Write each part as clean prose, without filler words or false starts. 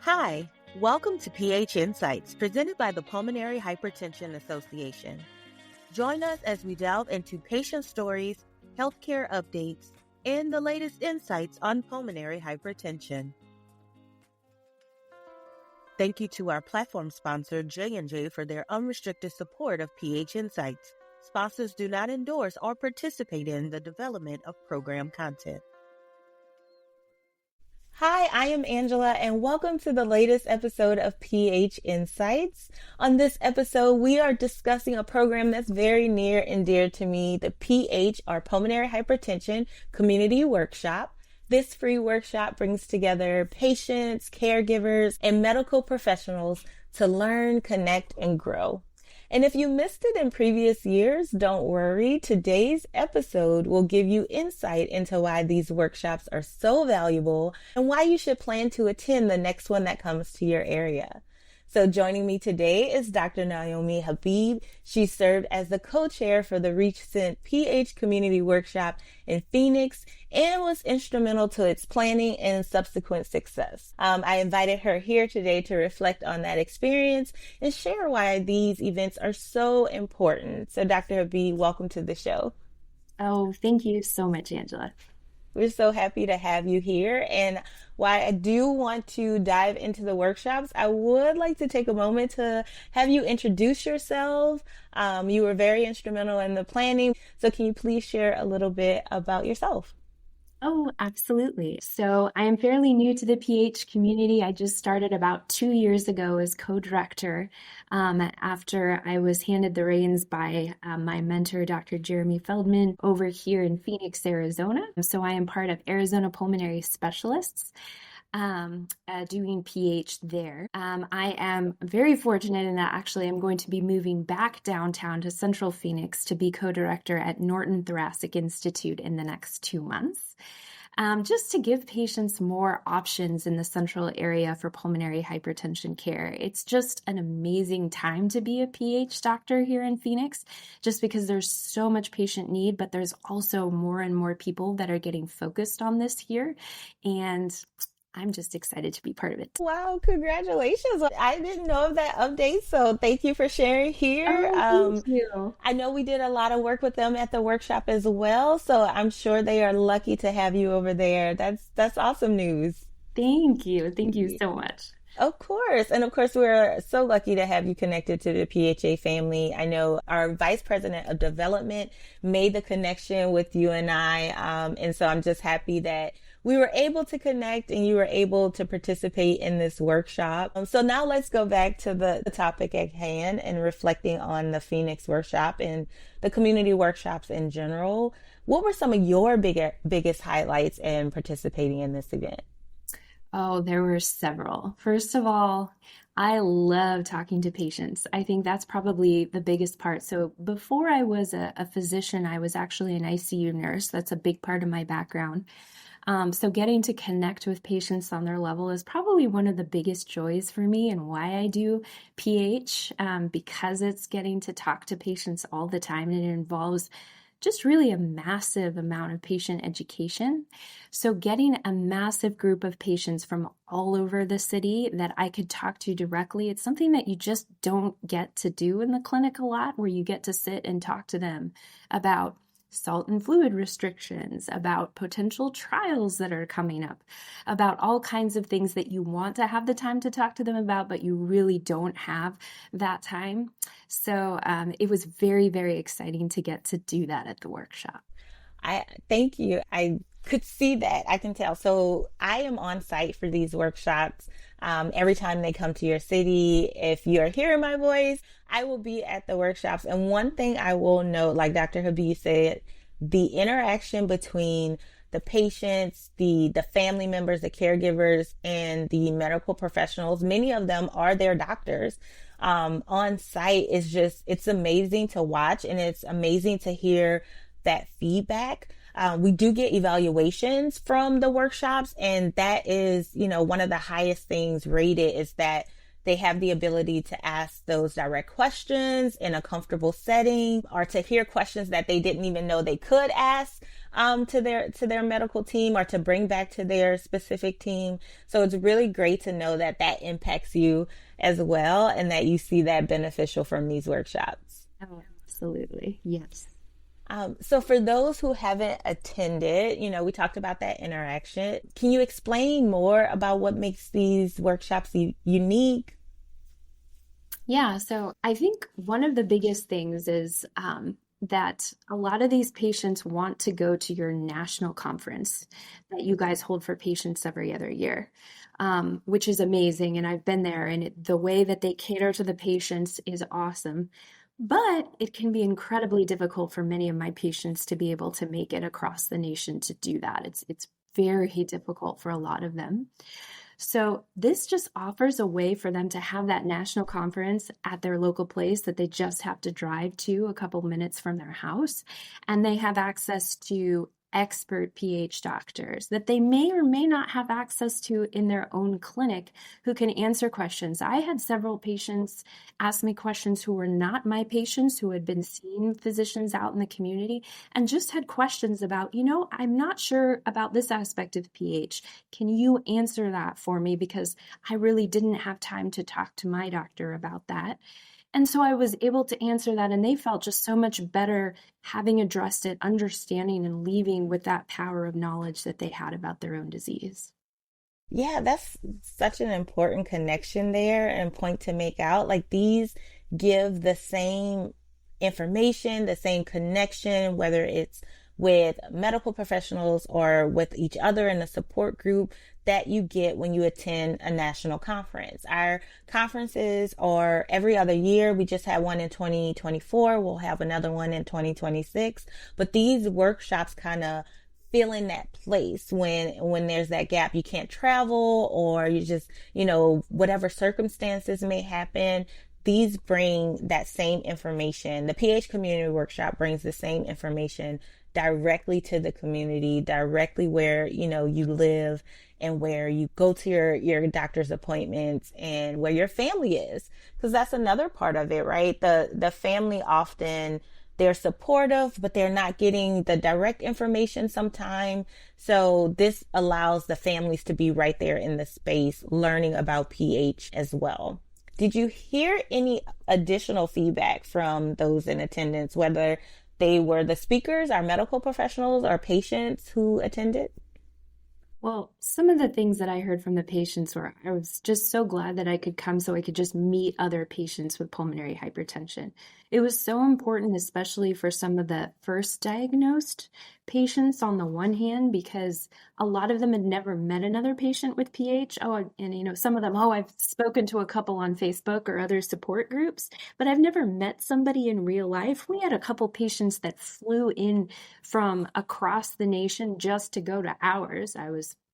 Hi, welcome to PH Insights, presented by the Pulmonary Hypertension Association. Join us as we delve into patient stories, healthcare updates, and the latest insights on pulmonary hypertension. Thank you to our platform sponsor, J&J, for their unrestricted support of PH Insights. Sponsors do not endorse or participate in the development of program content. Hi, I am Angela, and welcome to the latest episode of PH Insights. On this episode, we are discussing a program that's very near and dear to me, the PH, or Pulmonary Hypertension Community Workshop. This free workshop brings together patients, caregivers, and medical professionals to learn, connect, and grow. And if you missed it in previous years, don't worry. Today's episode will give you insight into why these workshops are so valuable and why you should plan to attend the next one that comes to your area. So joining me today is Dr. Naomi Habib. She served as the co-chair for the recent PH Community Workshop in Phoenix and was instrumental to its planning and subsequent success. I invited her here today to reflect on that experience and share why these events are so important. So Dr. Habib, welcome to the show. Oh, thank you so much, Angela. We're so happy to have you here. And while I do want to dive into the workshops, I would like to take a moment to have you introduce yourself. You were very instrumental in the planning. So can you please share a little bit about yourself? Oh, absolutely. So I am fairly new to the PH community. I just started about 2 years ago as co-director after I was handed the reins by my mentor, Dr. Jeremy Feldman, over here in Phoenix, Arizona. So I am part of Arizona Pulmonary Specialists. Doing PH there. I am very fortunate in that actually I'm going to be moving back downtown to Central Phoenix to be co-director at Norton Thoracic Institute in the next 2 months. Just to give patients more options in the central area for pulmonary hypertension care. It's just an amazing time to be a PH doctor here in Phoenix, just because there's so much patient need, but there's also more and more people that are getting focused on this here. And I'm just excited to be part of it. Wow, congratulations. I didn't know of that update, so thank you for sharing here. Thank you. I know we did a lot of work with them at the workshop as well, so I'm sure they are lucky to have you over there. That's awesome news. Thank you. Thank you so much. Of course. And of course, we're so lucky to have you connected to the PHA family. I know our Vice President of Development made the connection with you and I. And so I'm just happy that we were able to connect and you were able to participate in this workshop. So now let's go back to the topic at hand and reflecting on the Phoenix workshop and the community workshops in general. What were some of your biggest highlights in participating in this event? Oh, there were several. First of all, I love talking to patients. I think that's probably the biggest part. So before I was a physician, I was actually an ICU nurse. That's a big part of my background. So getting to connect with patients on their level is probably one of the biggest joys for me and why I do PH, because it's getting to talk to patients all the time and it involves just really a massive amount of patient education. So getting a massive group of patients from all over the city that I could talk to directly, it's something that you just don't get to do in the clinic a lot, where you get to sit and talk to them about salt and fluid restrictions, about potential trials that are coming up, about all kinds of things that you want to have the time to talk to them about, but you really don't have that time. So it was very, very exciting to get to do that at the workshop. Thank you. I could see that. I can tell. So I am on site for these workshops. Every time they come to your city, if you're hearing my voice, I will be at the workshops. And one thing I will note, like Dr. Habib said, the interaction between the patients, the family members, the caregivers, and the medical professionals, many of them are their doctors, on site is just, it's amazing to watch, and it's amazing to hear that feedback. We do get evaluations from the workshops, and that is, one of the highest things rated is that they have the ability to ask those direct questions in a comfortable setting, or to hear questions that they didn't even know they could ask to their medical team, or to bring back to their specific team. So it's really great to know that that impacts you as well, and that you see that beneficial from these workshops. Oh, absolutely. Yes. So for those who haven't attended, we talked about that interaction. Can you explain more about what makes these workshops unique? Yeah, so I think one of the biggest things is that a lot of these patients want to go to your national conference that you guys hold for patients every other year, which is amazing. And I've been there, and the way that they cater to the patients is awesome. But it can be incredibly difficult for many of my patients to be able to make it across the nation to do that. It's very difficult for a lot of them. So this just offers a way for them to have that national conference at their local place that they just have to drive to a couple minutes from their house. And they have access to expert PH doctors that they may or may not have access to in their own clinic who can answer questions. I had several patients ask me questions who were not my patients, who had been seeing physicians out in the community and just had questions about, I'm not sure about this aspect of PH. Can you answer that for me? Because I really didn't have time to talk to my doctor about that. And so I was able to answer that, and they felt just so much better having addressed it, understanding and leaving with that power of knowledge that they had about their own disease. Yeah, that's such an important connection there and point to make out. Like, these give the same information, the same connection, whether it's with medical professionals or with each other in a support group, that you get when you attend a national conference. Our conferences are every other year. We just had one in 2024. We'll have another one in 2026. But these workshops kind of fill in that place when there's that gap. You can't travel, or you just, whatever circumstances may happen. These bring that same information. The PH Community Workshop brings the same information directly to the community, directly where, you live, and where you go to your doctor's appointments, and where your family is. Because that's another part of it, right? The family often, they're supportive, but they're not getting the direct information sometimes. So this allows the families to be right there in the space, learning about PH as well. Did you hear any additional feedback from those in attendance, whether they were the speakers, our medical professionals, or patients who attended? Well, some of the things that I heard from the patients were I was just so glad that I could come so I could just meet other patients with pulmonary hypertension. It was so important, especially for some of the first diagnosed patients on the one hand, because a lot of them had never met another patient with PH. Oh, and some of them, I've spoken to a couple on Facebook or other support groups, but I've never met somebody in real life. We had a couple patients that flew in from across the nation just to go to ours.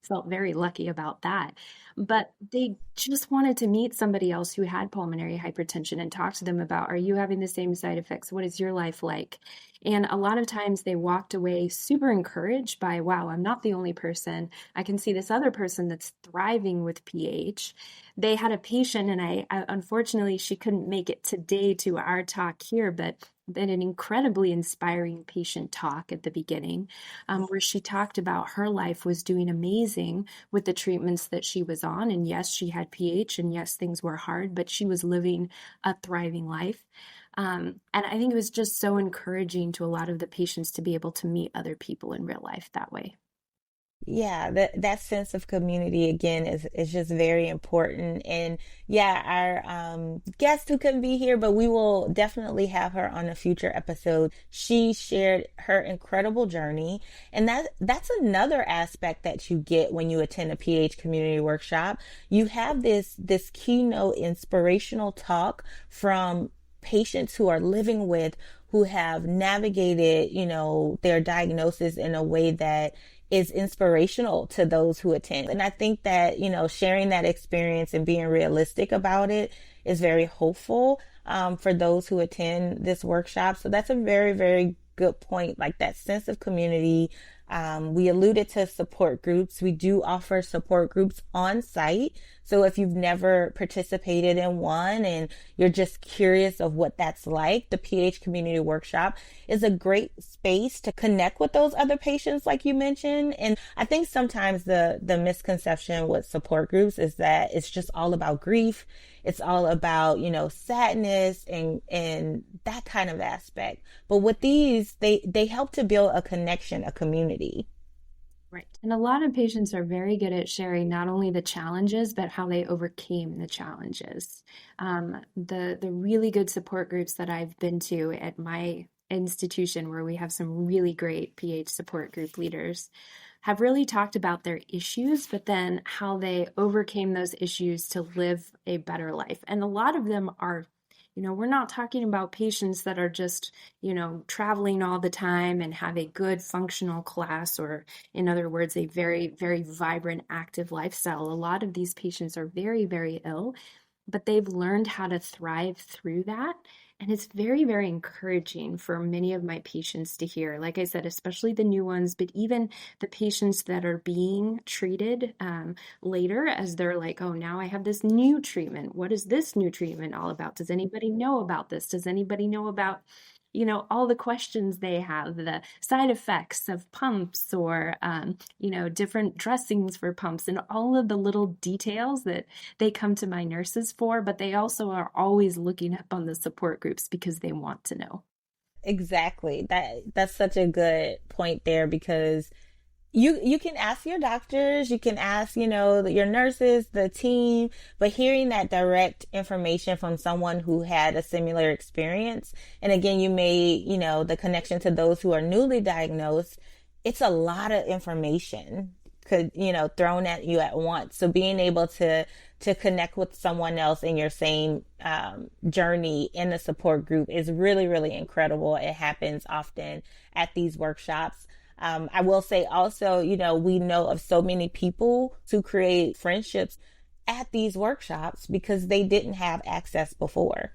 Felt very lucky about that. But they just wanted to meet somebody else who had pulmonary hypertension and talk to them about, are you having the same side effects? What is your life like? And a lot of times they walked away super encouraged by, wow, I'm not the only person. I can see this other person that's thriving with PH. They had a patient, and I unfortunately, she couldn't make it today to our talk here, but been an incredibly inspiring patient talk at the beginning, where she talked about her life was doing amazing with the treatments that she was on. And yes, she had PH, and yes, things were hard, but she was living a thriving life. And I think it was just so encouraging to a lot of the patients to be able to meet other people in real life that way. Yeah, that sense of community again is just very important. And yeah, our guest who couldn't be here, but we will definitely have her on a future episode. She shared her incredible journey, and that's another aspect that you get when you attend a PH community workshop. You have this keynote inspirational talk from patients who are living with, who have navigated, their diagnosis in a way that is inspirational to those who attend. And I think that, sharing that experience and being realistic about it is very hopeful for those who attend this workshop. So that's a very, very good point, like that sense of community. We alluded to support groups. We do offer support groups on site. So if you've never participated in one and you're just curious of what that's like, the PH Community Workshop is a great space to connect with those other patients, like you mentioned. And I think sometimes the misconception with support groups is that it's just all about grief. It's all about, sadness and that kind of aspect. But with these, they help to build a connection, a community. Right. And a lot of patients are very good at sharing not only the challenges, but how they overcame the challenges. The really good support groups that I've been to at my institution, where we have some really great PH support group leaders, have really talked about their issues, but then how they overcame those issues to live a better life. And a lot of them are, we're not talking about patients that are just, traveling all the time and have a good functional class, or in other words, a very, very vibrant, active lifestyle. A lot of these patients are very, very ill, but they've learned how to thrive through that. And it's very, very encouraging for many of my patients to hear, like I said, especially the new ones, but even the patients that are being treated later, as they're like, oh, now I have this new treatment. What is this new treatment all about? Does anybody know about this? Does anybody know about all the questions they have, the side effects of pumps, or, different dressings for pumps, and all of the little details that they come to my nurses for, but they also are always looking up on the support groups because they want to know. Exactly. That's such a good point there, because you can ask your doctors, you can ask, your nurses, the team, but hearing that direct information from someone who had a similar experience, and again, you made, the connection to those who are newly diagnosed, it's a lot of information thrown at you at once. So being able to connect with someone else in your same journey in the support group is really, really incredible. It happens often at these workshops. I will say also, we know of so many people who create friendships at these workshops because they didn't have access before.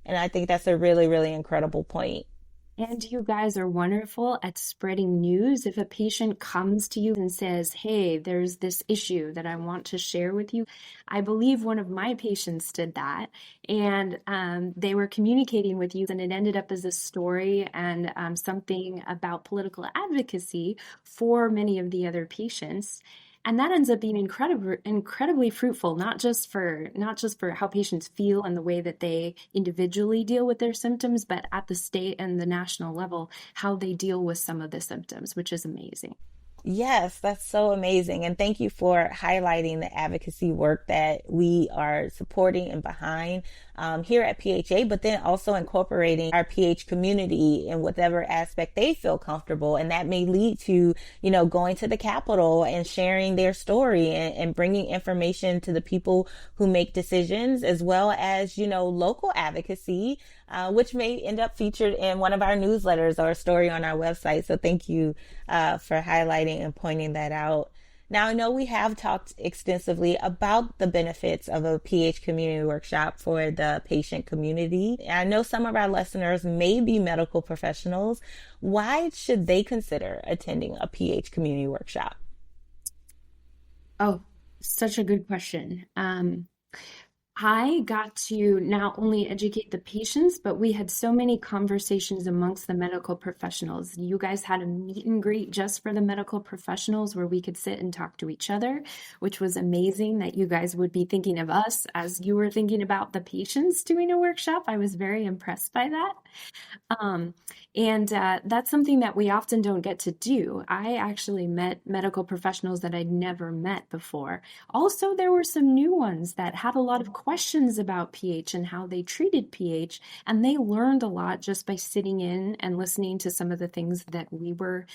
And I think that's a really, really incredible point. And you guys are wonderful at spreading news. If a patient comes to you and says, hey, there's this issue that I want to share with you. I believe one of my patients did that, and they were communicating with you, and it ended up as a story and something about political advocacy for many of the other patients. And that ends up being incredibly fruitful, not just for how patients feel and the way that they individually deal with their symptoms, but at the state and the national level, how they deal with some of the symptoms, which is amazing. Yes, that's so amazing. And thank you for highlighting the advocacy work that we are supporting and behind here at PHA, but then also incorporating our PH community in whatever aspect they feel comfortable. And that may lead to, going to the Capitol and sharing their story and bringing information to the people who make decisions, as well as, local advocacy, which may end up featured in one of our newsletters or a story on our website. So thank you for highlighting and pointing that out. Now, I know we have talked extensively about the benefits of a PH community workshop for the patient community. I know some of our listeners may be medical professionals. Why should they consider attending a PH community workshop? Oh, such a good question. I got to not only educate the patients, but we had so many conversations amongst the medical professionals. You guys had a meet and greet just for the medical professionals where we could sit and talk to each other, which was amazing that you guys would be thinking of us as you were thinking about the patients doing a workshop. I was very impressed by that. And that's something that we often don't get to do. I actually met medical professionals that I'd never met before. Also, there were some new ones that had a lot of questions about pH and how they treated pH, and they learned a lot just by sitting in and listening to some of the things that we were,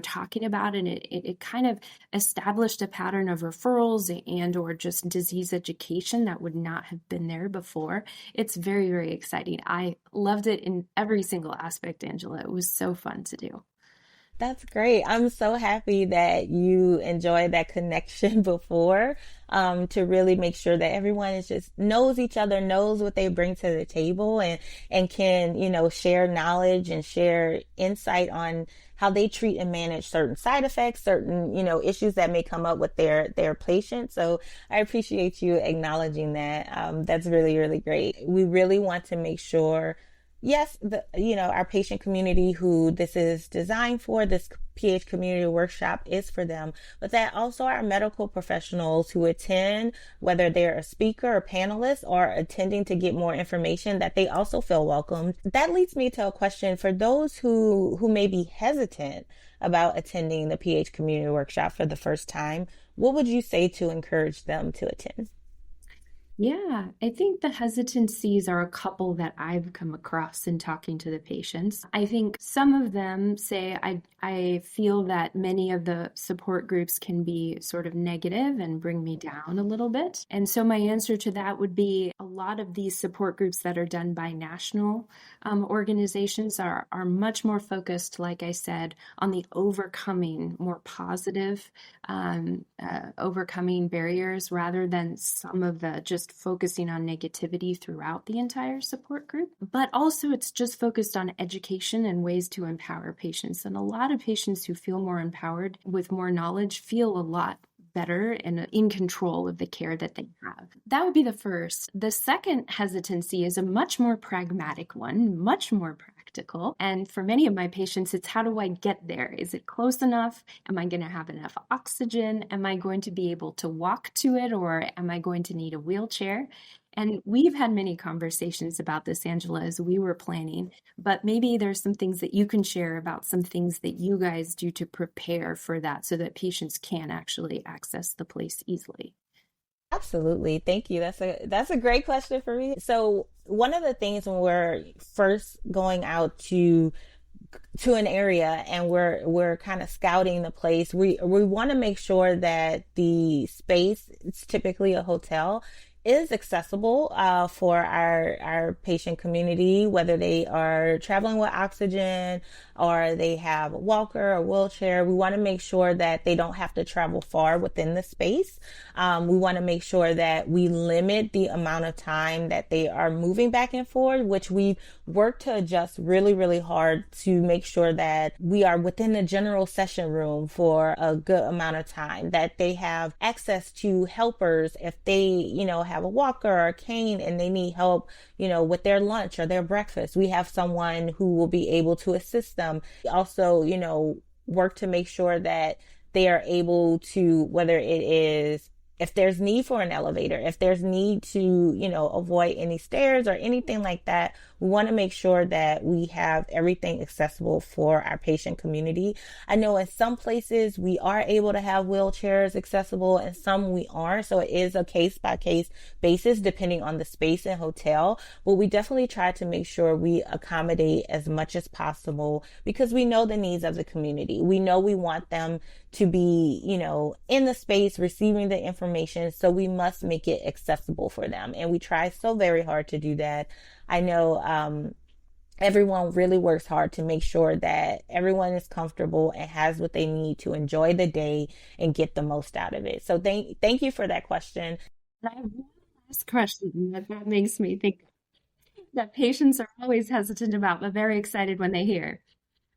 talking about, and it kind of established a pattern of referrals and or just disease education that would not have been there before. It's very, very exciting. I loved it in every single aspect, Angela. It was so fun to do. That's great. I'm so happy that you enjoyed that connection before, to really make sure that everyone is just knows each other, knows what they bring to the table, and can, share knowledge and share insight on how they treat and manage certain side effects, certain, issues that may come up with their patients. So I appreciate you acknowledging that. That's really, really great. We really want to make sure, yes, our patient community who this is designed for, this PH community workshop is for them, but that also our medical professionals who attend, whether they're a speaker or panelist or attending to get more information, that they also feel welcomed. That leads me to a question for those who may be hesitant about attending the PH community workshop for the first time. What would you say to encourage them to attend? Yeah, I think the hesitancies are a couple that I've come across in talking to the patients. I think some of them say, I feel that many of the support groups can be sort of negative and bring me down a little bit. And so my answer to that would be a lot of these support groups that are done by national organizations are much more focused, like I said, on the overcoming more positive, overcoming barriers rather than some of the just focusing on negativity throughout the entire support group. But also it's just focused on education and ways to empower patients. And a lot of patients who feel more empowered with more knowledge feel a lot better and in control of the care that they have. That would be the first. The second hesitancy is a much more pragmatic one, much more practical. And for many of my patients, it's how do I get there? Is it close enough? Am I going to have enough oxygen? Am I going to be able to walk to it, or am I going to need a wheelchair? And we've had many conversations about this, Angela, as we were planning, but maybe there's some things that you can share about some things that you guys do to prepare for that so that patients can actually access the place easily. Absolutely. Thank you. That's a great question for me. So one of the things when we're first going out to an area and we're kind of scouting the place, we want to make sure that the space, it's typically a hotel, is accessible for our patient community, whether they are traveling with oxygen or they have a walker or wheelchair. We want to make sure that they don't have to travel far within the space. We want to make sure that we limit the amount of time that they are moving back and forth, which we've worked to adjust really, really hard to make sure that we are within the general session room for a good amount of time, that they have access to helpers if they, have a walker or a cane and they need help, with their lunch or their breakfast. We have someone who will be able to assist them. We also, work to make sure that they are able to, whether it is if there's need for an elevator, if there's need to, avoid any stairs or anything like that, we want to make sure that we have everything accessible for our patient community. I know in some places we are able to have wheelchairs accessible and some we aren't. So it is a case by case basis depending on the space and hotel. But we definitely try to make sure we accommodate as much as possible because we know the needs of the community. We know we want them to be, in the space receiving the information. So we must make it accessible for them. And we try so very hard to do that. I know everyone really works hard to make sure that everyone is comfortable and has what they need to enjoy the day and get the most out of it. So thank you for that question. And I have one last question that makes me think that patients are always hesitant about, but very excited when they hear.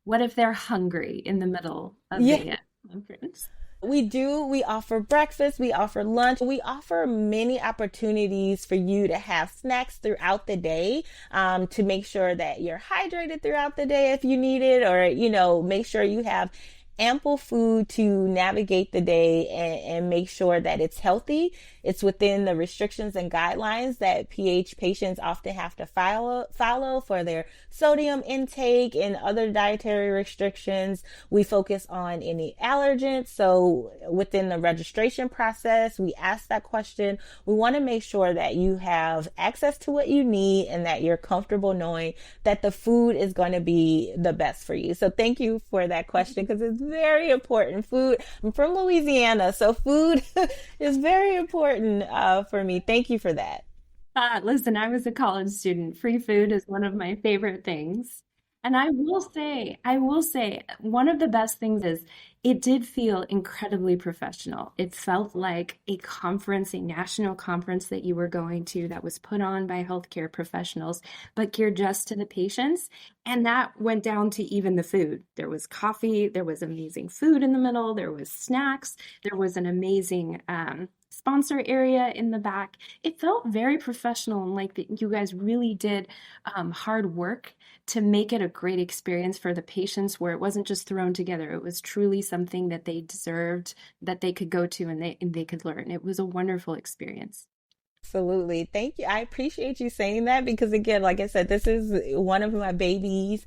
What if they're hungry in the middle of Yeah. the conference? We do. We offer breakfast. We offer lunch. We offer many opportunities for you to have snacks throughout the day to make sure that you're hydrated throughout the day if you need it, or, make sure you have ample food to navigate the day and make sure that it's healthy. It's within the restrictions and guidelines that PH patients often have to follow for their sodium intake and other dietary restrictions. We focus on any allergens. So within the registration process, we ask that question. We want to make sure that you have access to what you need and that you're comfortable knowing that the food is going to be the best for you. So thank you for that question because it's very important. Food, I'm from Louisiana, so food is very important for me. Thank you for that. Listen, I was a college student. Free food is one of my favorite things. And I will say, one of the best things is It did feel incredibly professional. It felt like a conference, a national conference that you were going to that was put on by healthcare professionals, but geared just to the patients. And that went down to even the food. There was coffee, there was amazing food in the middle, there was snacks, there was an amazing sponsor area in the back. It felt very professional and like that you guys really did hard work to make it a great experience for the patients where it wasn't just thrown together. It was truly something that they deserved, that they could go to and they could learn. It was a wonderful experience. Absolutely. Thank you. I appreciate you saying that because, again, like I said, this is one of my babies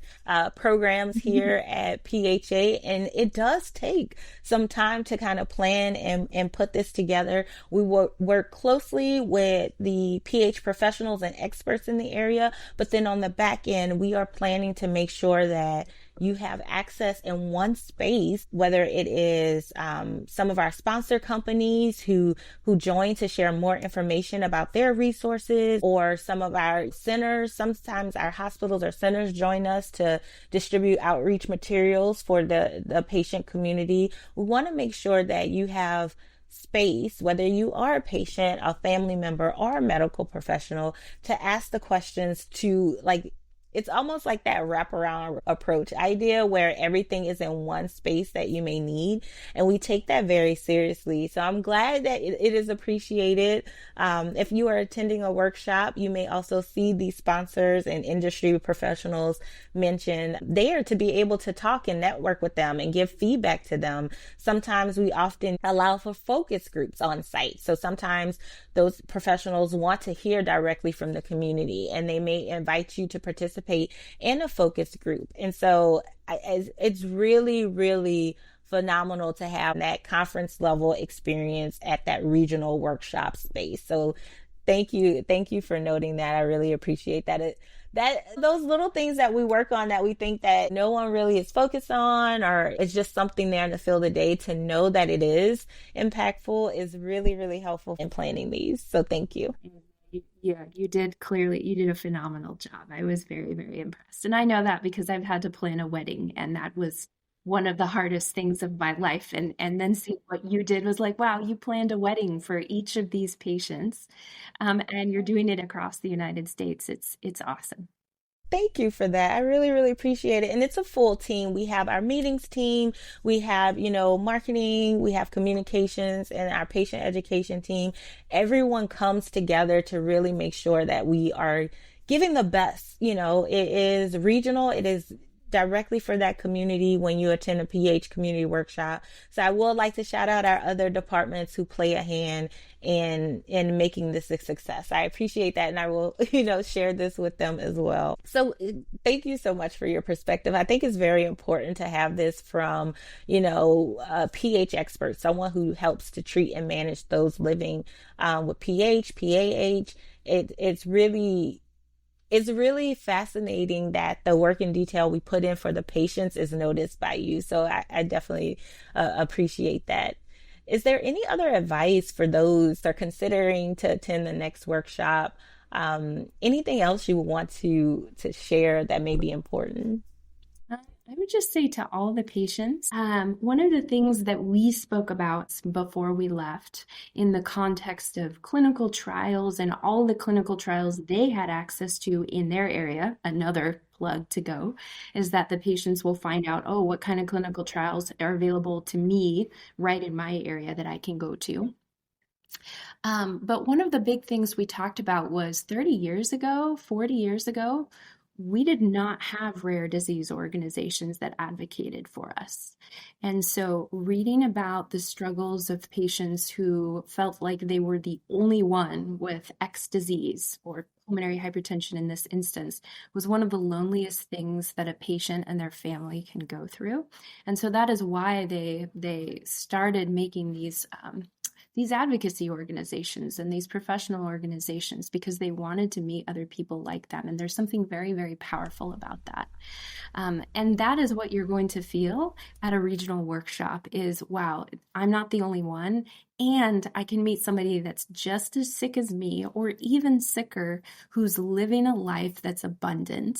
programs here at PHA, and it does take some time to kind of plan and put this together. We work closely with the PH professionals and experts in the area, but then on the back end, we are planning to make sure that you have access in one space, whether it is some of our sponsor companies who join to share more information about their resources, or some of our centers. Sometimes our hospitals or centers join us to distribute outreach materials for the patient community. We want to make sure that you have space, whether you are a patient, a family member, or a medical professional, to ask the questions to, like, it's almost like that wraparound approach idea where everything is in one space that you may need. And we take that very seriously. So I'm glad that it is appreciated. If you are attending a workshop, you may also see these sponsors and industry professionals mentioned there to be able to talk and network with them and give feedback to them. Sometimes we often allow for focus groups on site. So sometimes those professionals want to hear directly from the community, and they may invite you to participate in a focus group. And so it's really, really phenomenal to have that conference level experience at that regional workshop space. So thank you for noting that. I really appreciate that. That those little things that we work on that we think that no one really is focused on, or it's just something there in the field of day, to know that it is impactful is really, really helpful in planning these. So thank you. Yeah, you did a phenomenal job. I was very, very impressed. And I know that because I've had to plan a wedding, and that was one of the hardest things of my life. And then see what you did was like, wow, you planned a wedding for each of these patients. And you're doing it across the United States. It's awesome. Thank you for that. I really, really appreciate it. And it's a full team. We have our meetings team, we have, marketing, we have communications, and our patient education team. Everyone comes together to really make sure that we are giving the best. It is regional, it is directly for that community when you attend a PH community workshop. So I would like to shout out our other departments who play a hand in making this a success. I appreciate that, and I will, share this with them as well. So thank you so much for your perspective. I think it's very important to have this from, a PH expert, someone who helps to treat and manage those living with PH, PAH. It's really fascinating that the work in detail we put in for the patients is noticed by you. So I definitely appreciate that. Is there any other advice for those that are considering to attend the next workshop? Anything else you would want to share that may be important? I would just say to all the patients, one of the things that we spoke about before we left in the context of clinical trials and all the clinical trials they had access to in their area, another plug to go, is that the patients will find out, oh, what kind of clinical trials are available to me right in my area that I can go to. But one of the big things we talked about was 30 years ago, 40 years ago, we did not have rare disease organizations that advocated for us. And so reading about the struggles of patients who felt like they were the only one with X disease, or pulmonary hypertension in this instance, was one of the loneliest things that a patient and their family can go through. And so that is why they started making these advocacy organizations and these professional organizations, because they wanted to meet other people like them. And there's something very, very powerful about that. And that is what you're going to feel at a regional workshop is, wow, I'm not the only one. And I can meet somebody that's just as sick as me or even sicker who's living a life that's abundant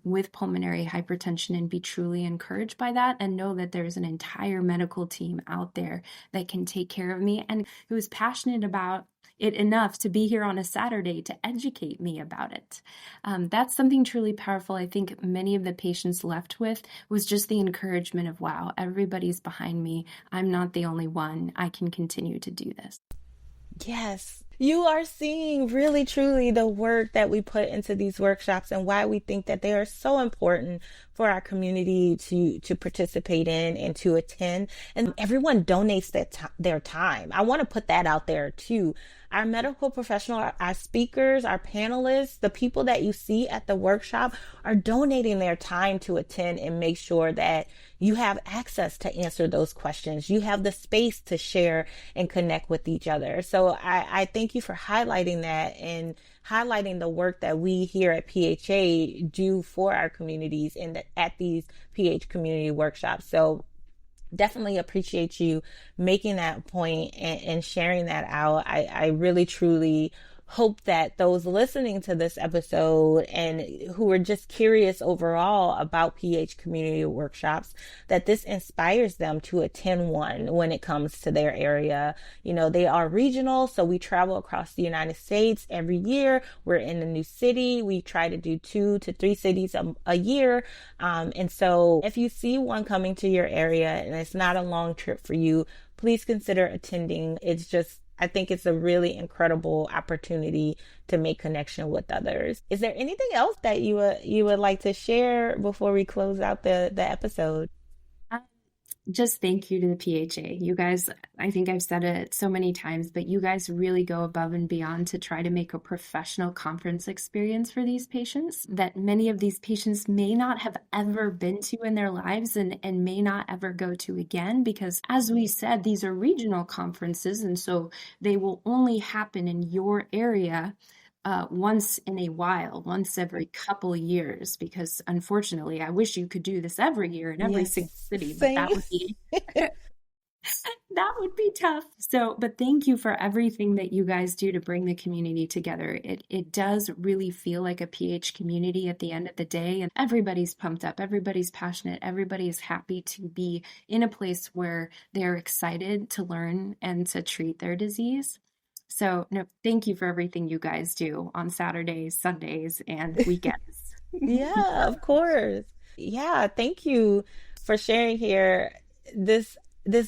with pulmonary hypertension and be truly encouraged by that and know that there's an entire medical team out there that can take care of me and who's passionate about it enough to be here on a Saturday to educate me about it. That's something truly powerful. I think many of the patients left with was just the encouragement of, wow, everybody's behind me. I'm not the only one. I can continue to do this. Yes. You are seeing really truly the work that we put into these workshops and why we think that they are so important for our community to participate in and to attend. And everyone donates their time. I want to put that out there too. Our medical professional, our speakers, our panelists, the people that you see at the workshop are donating their time to attend and make sure that you have access to answer those questions. You have the space to share and connect with each other. So I thank you for highlighting that and highlighting the work that we here at PHA do for our communities and at these PH community workshops. So definitely appreciate you making that point and sharing that out. I really truly hope that those listening to this episode and who are just curious overall about PH community workshops, that this inspires them to attend one when it comes to their area. You know, they are regional, so we travel across the United States every year. We're in a new city. We try to do 2 to 3 cities a year. And so if you see one coming to your area and it's not a long trip for you, please consider attending. I think it's a really incredible opportunity to make connection with others. Is there anything else that you would like to share before we close out the episode? Just thank you to the PHA. You guys, I think I've said it so many times, but you guys really go above and beyond to try to make a professional conference experience for these patients that many of these patients may not have ever been to in their lives and may not ever go to again, because as we said, these are regional conferences, and so they will only happen in your area once in a while, once every couple of years, because unfortunately, I wish you could do this every year in every single city, but that would be that would be tough. So, but thank you for everything that you guys do to bring the community together. It does really feel like a PH community at the end of the day, and everybody's pumped up, everybody's passionate, everybody is happy to be in a place where they're excited to learn and to treat their disease. So, no, thank you for everything you guys do on Saturdays, Sundays, and weekends. Yeah, of course. Yeah, thank you for sharing here this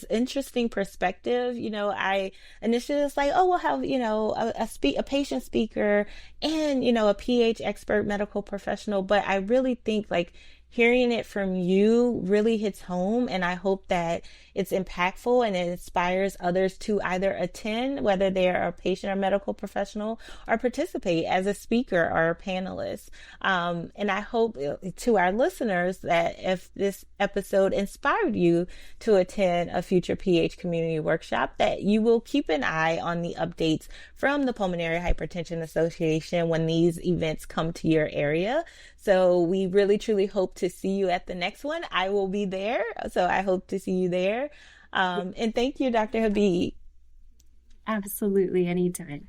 interesting perspective. You know, I initially was like, oh, we'll have, you know, a patient speaker and, you know, a PH expert medical professional, but I really think like hearing it from you really hits home, and I hope that it's impactful and it inspires others to either attend, whether they're a patient or medical professional, or participate as a speaker or a panelist. And I hope to our listeners that if this episode inspired you to attend a future PH community workshop, that you will keep an eye on the updates from the Pulmonary Hypertension Association when these events come to your area. So we really truly hope to see you at the next one. I will be there, so I hope to see you there. And thank you, Dr. Habib. Absolutely, anytime.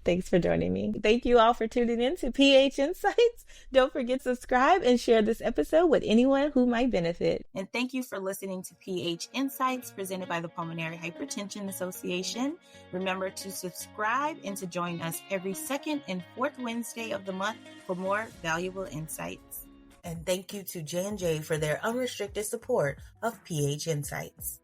Thanks for joining me. Thank you all for tuning in to PH Insights. Don't forget to subscribe and share this episode with anyone who might benefit. And thank you for listening to PH Insights presented by the Pulmonary Hypertension Association. Remember to subscribe and to join us every second and fourth Wednesday of the month for more valuable insights. And thank you to J&J for their unrestricted support of PH Insights.